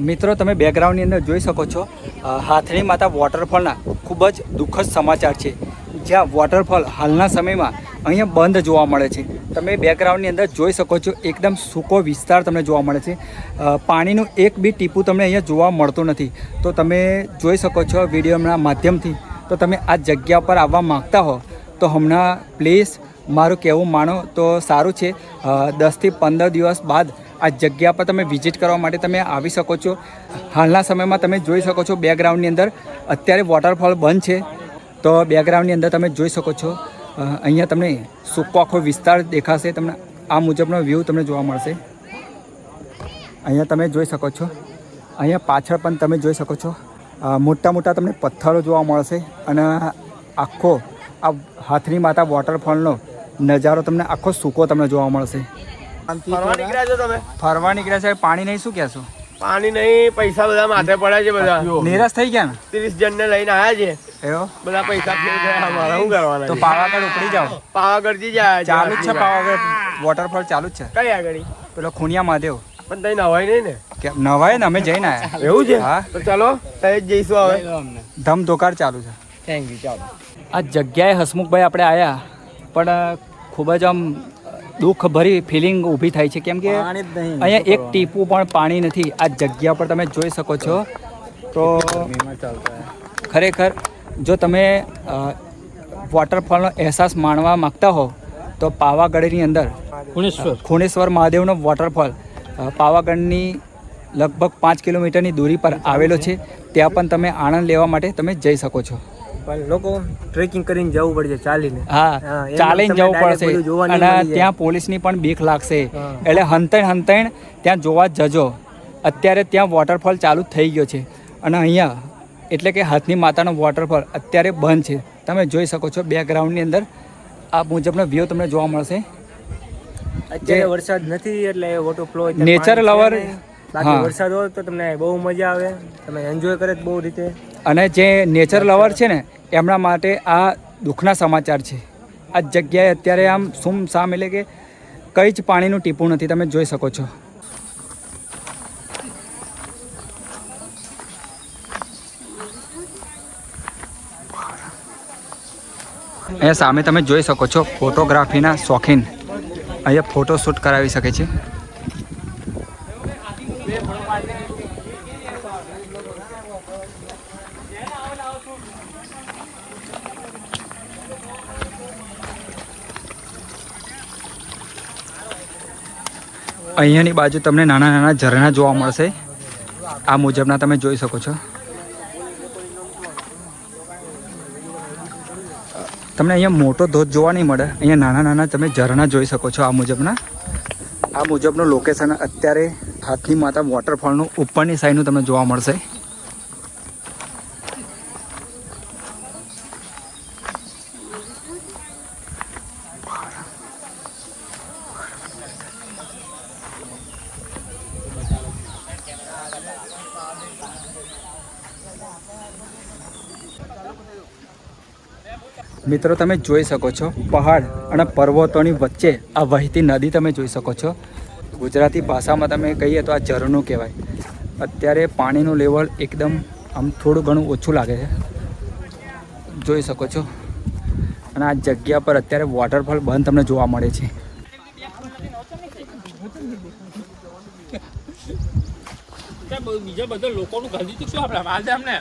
મિત્રો તમે બેકગ્રાઉન્ડની અંદર જોઈ શકો છો હાથણી માતા વોટરફોલના ખૂબ જ દુઃખદ સમાચાર છે, જ્યાં વોટરફોલ હાલના સમયમાં અહીંયા બંધ જોવા મળે છે. તમે બેકગ્રાઉન્ડની અંદર જોઈ શકો છો એકદમ સૂકો વિસ્તાર તમને જોવા મળે છે. પાણીનું એક બી ટીપું તમને અહીંયા જોવા મળતું નથી. તો તમે જોઈ શકો છો વિડીયોના માધ્યમથી, તો તમે આ જગ્યા પર આવવા માગતા હો તો હમણાં પ્લીઝ મારું કહેવું માનો તો સારું છે. 10 થી 15 દિવસ બાદ આ જગ્યા પર તમે વિઝિટ કરવા માટે તમે આવી શકો છો. હાલના સમયમાં તમે જોઈ શકો છો બેકગ્રાઉન્ડની અંદર અત્યારે વોટરફોલ બંધ છે. તો બેકગ્રાઉન્ડની અંદર તમે જોઈ શકો છો અહીંયા તમને સૂકો આખો વિસ્તાર દેખાશે. તમને આ મુજબનો વ્યૂ તમને જોવા મળશે. અહીંયા તમે જોઈ શકો છો, અહીંયા પાછળ પણ તમે જોઈ શકો છો મોટા મોટા તમને પથ્થરો જોવા મળશે. અને આખો આ હાથની માતા વોટરફોલનો નજારો તમને આખો સૂકો તમને જોવા મળશે. ફરવા નીકળ્યા છો તમે? ફરવા નીકળ્યા છે. પાણી નહીં શું કહેશો? પાણી નહીં, પૈસા બધા માથે પડ્યા છે. બધા નિરાશ થઈ ગયા ને? 30 જણને લઈને આવ્યા છે. એવો બધા પૈસા ફેલ ગયા અમારા. શું કરવાના? તો પાવાગઢ ઉપડી જાઓ. પાવાગઢ થી જાય ચાલુ જ છે પાવાગઢ વોટરફોલ ચાલુ જ છે. કઈ આગળ? પેલો ખૂણિયા મહાદેવ. પણ તઈ નવાય નહીં ને? કે નવાય ને? અમે જઈને આવ્યા. એવું છે? હા. તો ચાલો તઈ જ જઈશું હવે. ધમધોકાર ચાલુ છે. Thank you. ચાલો. આ જગ્યાએ હસમુખભાઈ આપણે આવ્યા, પણ ખૂબ જ આમ દુઃખભરી ફિલિંગ ઊભી થાય છે, કેમ કે અહીંયા એક ટીપું પણ પાણી નથી. આ જગ્યા પર તમે જોઈ શકો છો. તો ખરેખર જો તમે વોટરફોલનો અહેસાસ માણવા માગતા હો તો પાવાગઢની અંદર ખૂણેશ્વર મહાદેવનો વોટરફોલ પાવાગઢની લગભગ 5 કિલોમીટરની દૂરી પર આવેલો છે. ત્યાં પણ તમે આનંદ લેવા માટે તમે જઈ શકો છો. પણ લોકો ટ્રેકિંગ કરીને જવું પડશે, ચાલીને. હા, ચાલીને જવું પડશે. અને ત્યાં પોલીસની પણ બીક લાગશે. એટલે હંતાણ ત્યાં જોવા જજો. અત્યારે ત્યાં વોટરફોલ ચાલુ થઈ ગયો છે. અને અહીંયા એટલે કે હાથની માતાનો વોટરફોલ અત્યારે બંધ છે. તમે જોઈ શકો છો બેકગ્રાઉન્ડની અંદર આ મુજબનો વ્યૂ તમને જોવા મળશે. અત્યારે વરસાદ નથી એટલે વોટરફ્લો નેચર લવર. બાકી વરસાદ હોય તો તમને બહુ મજા આવે, તમે એન્જોય કરે બહુ રીતે. અને જે નેચર લવર છે ને એમના માટે આ દુઃખના સમાચાર છે. આ જગ્યાએ અત્યારે આમ સુમસામ એટલે કે કંઈ જ પાણીનું ટીપું નથી. તમે જોઈ શકો છો. અહીંયા સામે તમે જોઈ શકો છો ફોટોગ્રાફીના શોખીન અહીંયા ફોટો શૂટ કરાવી શકે છે. અહીંયાની બાજુ તમને નાના નાના ઝરણા જોવા મળશે. આ મુજબના તમે જોઈ શકો છો. તમને અહીંયા મોટો ધોધ જોવા નહીં મળે. અહીંયા નાના નાના તમે ઝરણા જોઈ શકો છો. આ મુજબનું લોકેશન અત્યારે હાથની માતા વોટરફોલનું ઉપરની સાઈડનું તમને જોવા મળશે. મિત્રો તમે જોઈ શકો છો પહાડ અને પર્વતોની વચ્ચે આ વહેતી નદી તમે જોઈ શકો છો. ગુજરાતી ભાષામાં તમે કહીએ તો આ ઝરણું કહેવાય. અત્યારે પાણીનું લેવલ એકદમ આમ થોડું ઘણું ઓછું લાગે છે, જોઈ શકો છો. અને આ જગ્યા પર અત્યારે વોટરફોલ બંધ તમને જોવા મળે છે. બીજા બધા લોકોનું ગાંધી શું આપણે